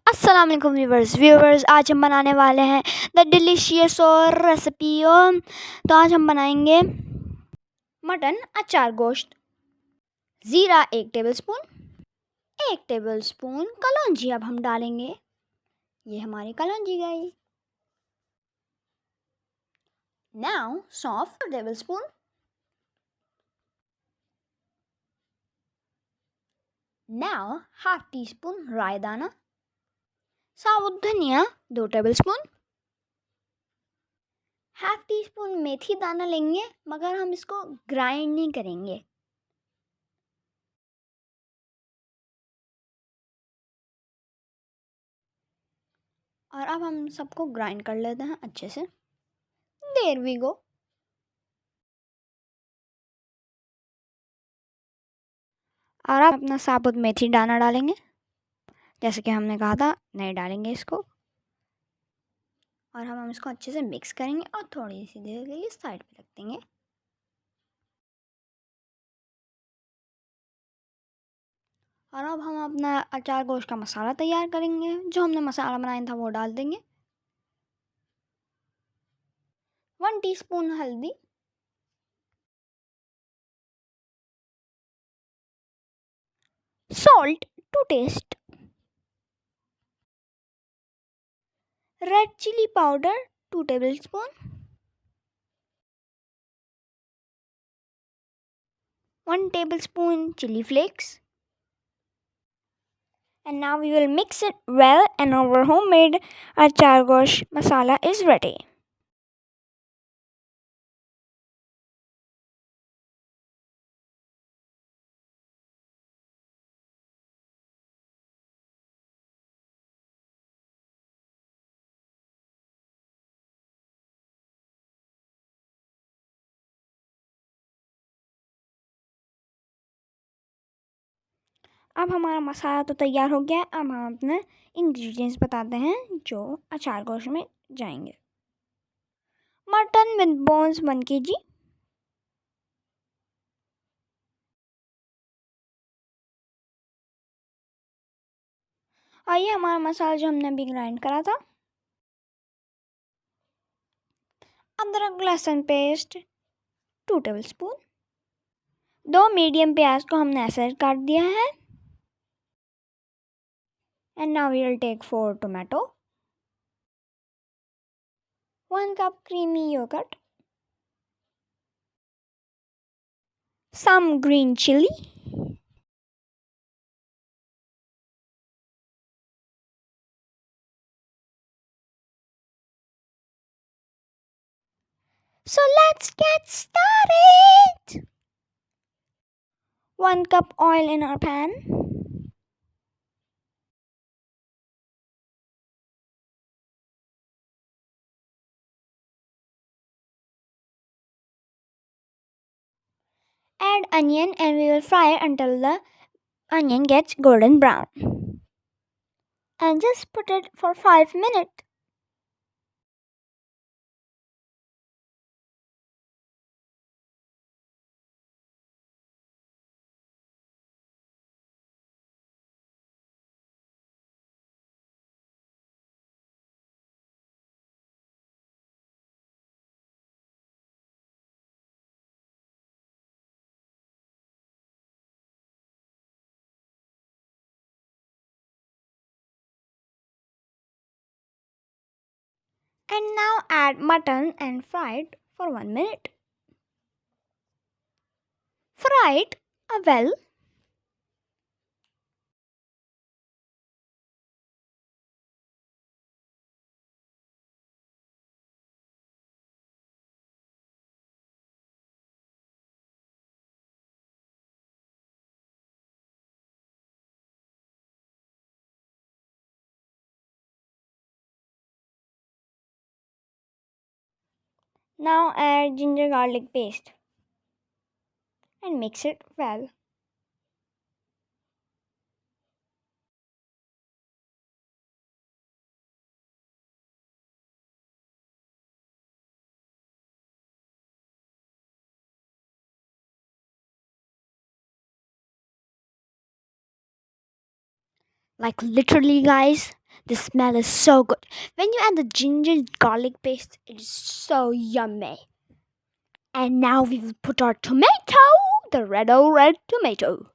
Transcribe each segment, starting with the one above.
अस्सलाम वालेकुम व्यूवर्स आज हम बनाने वाले हैं द डिलीशियस और रेसिपी। तो आज हम बनाएंगे मटन अचार गोश्त। ज़ीरा 1 टेबलस्पून, 1 टेबलस्पून कलौंजी अब हम डालेंगे। ये हमारी कलौंजी गई। नाउ सौंफ 1 tablespoon, now half tea spoon राई दाना, साबुत धनिया 2 टेबलस्पून, हाफ टी स्पून मेथी दाना लेंगे मगर हम इसको ग्राइंड नहीं करेंगे। और अब हम सबको ग्राइंड कर लेते हैं अच्छे से। There we go. और अब अपना साबुत मेथी दाना डालेंगे, जैसे कि हमने कहा था नहीं डालेंगे इसको। और हम इसको अच्छे से मिक्स करेंगे और थोड़ी सी देर के लिए साइड पे रख देंगे। और अब हम अपना अचार गोश्त का मसाला तैयार करेंगे। जो हमने मसाला बनाया था वो डाल देंगे। 1 टीस्पून हल्दी, salt to taste, red chilli powder 2 tablespoon, 1 tablespoon chilli flakes. And now we will mix it well and our homemade achar gosht masala is ready. अब हमारा मसाला तो तैयार हो गया है। अब हम अपने इंग्रेडिएंट्स बताते हैं जो अचार गोश्त में जाएंगे। मटन विद बोन्स 1 kg, और ये हमारा मसाला जो हमने अभी ग्राइंड करा था। अदरक लहसुन पेस्ट 2 टेबलस्पून, 2 मीडियम प्याज को हमने ऐसे काट दिया है। And now we will take 4 tomato, 1 cup creamy yoghurt, some green chili, so let's get started. 1 cup oil in our pan, add onion and we will fry it until the onion gets golden brown. And just put it for 5 minutes. And now add mutton and fry it for 1 minute. Fry it well. Now add ginger garlic paste and mix it well. Like literally guys, The smell is so good. When you add the ginger garlic paste, it is so yummy. And now we will put our tomato, the red tomato.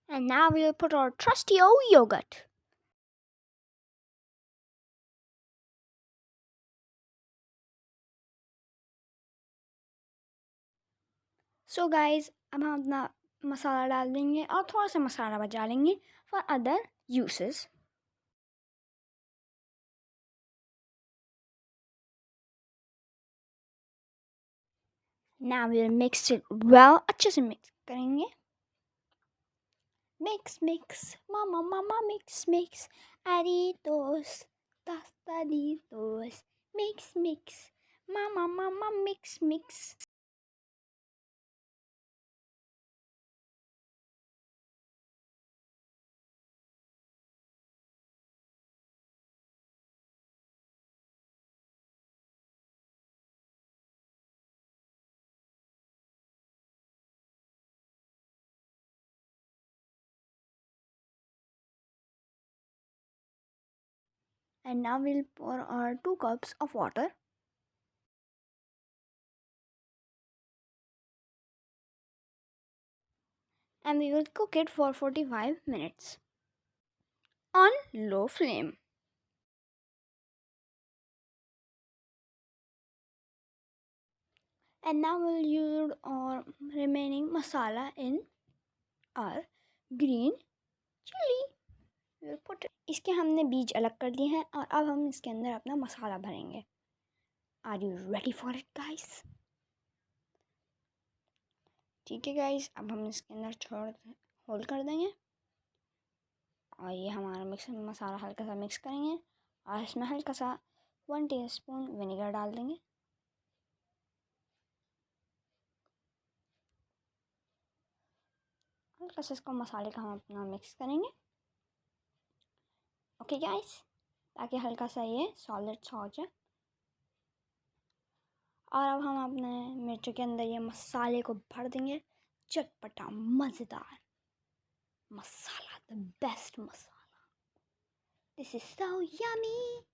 And now we will put our trusty old yogurt. So guys, अब हम अपना मसाला डाल देंगे और थोड़ा सा मसाला बचा लेंगे for other uses. Now we'll mix it well. अच्छे से mix करेंगे. Mix, mama, mix. Aditos, tostaditos. Mix, mama, mix. And now we'll pour our 2 cups of water. And we will cook it for 45 minutes on low flame. And now we'll use our remaining masala in our green chili. We'll put it. इसके हमने बीज अलग कर दिए हैं और अब हम इसके अंदर अपना मसाला भरेंगे. Are you ready for it, guys? ठीक है guys, अब हम इसके अंदर होल्ड कर देंगे और ये हमारा मिक्स मसाला हल्का सा मिक्स करेंगे और इसमें हल्का सा 1 टीस्पून विनेगर डाल देंगे. हल्का सा इसको मसाले का हम अपना मिक्स करेंगे. ओके गाइस, ताकि हल्का सा ये सॉलिड सा हो जाए. और अब हम अपने मिर्च के अंदर ये मसाले को भर देंगे. चटपटा मज़ेदार मसाला, the best masala. This is so yummy.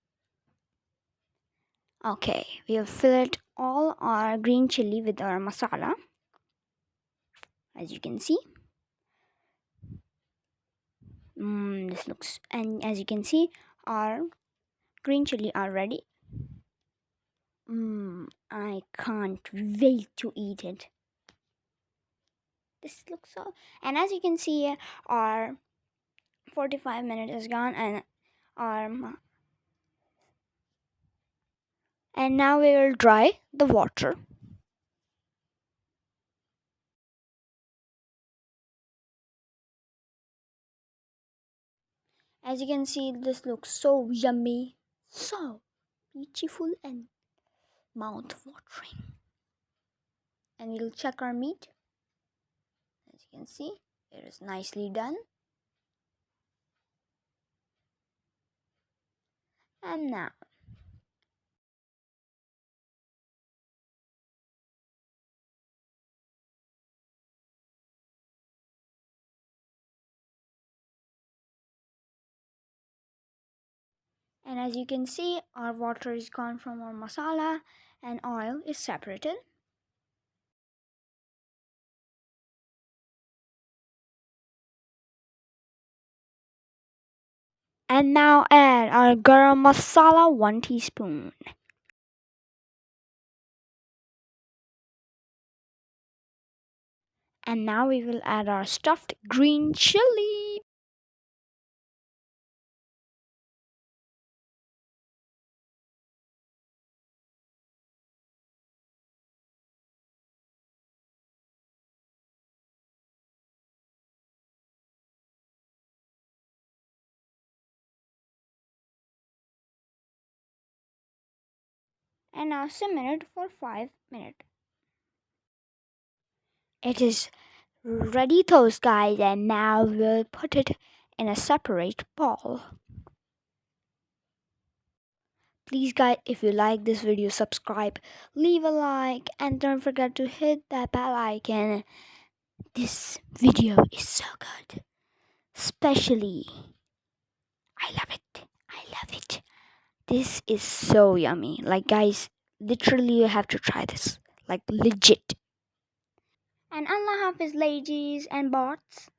Okay, we'll fill it all our green chili with our masala. As you can see, this looks, and as you can see, our green chili are ready. I can't wait to eat it. This looks so, and as you can see, our 45 minutes is gone, and now we will dry the water. As you can see, this looks so yummy, so beautiful and mouth-watering. And we'll check our meat. As you can see, it is nicely done. And now, and as you can see, our water is gone from our masala and oil is separated. And now add our garam masala 1 teaspoon. And now we will add our stuffed green chili. And now simmer it for 5 minutes. It is ready toast, guys, and now we'll put it in a separate bowl. Please guys, if you like this video, subscribe, leave a like, and don't forget to hit that bell icon. This video is so good. Especially, I love it. I love it. This is so yummy. Like, guys, literally, you have to try this. Like, legit. And Allah Hafiz, ladies and bots.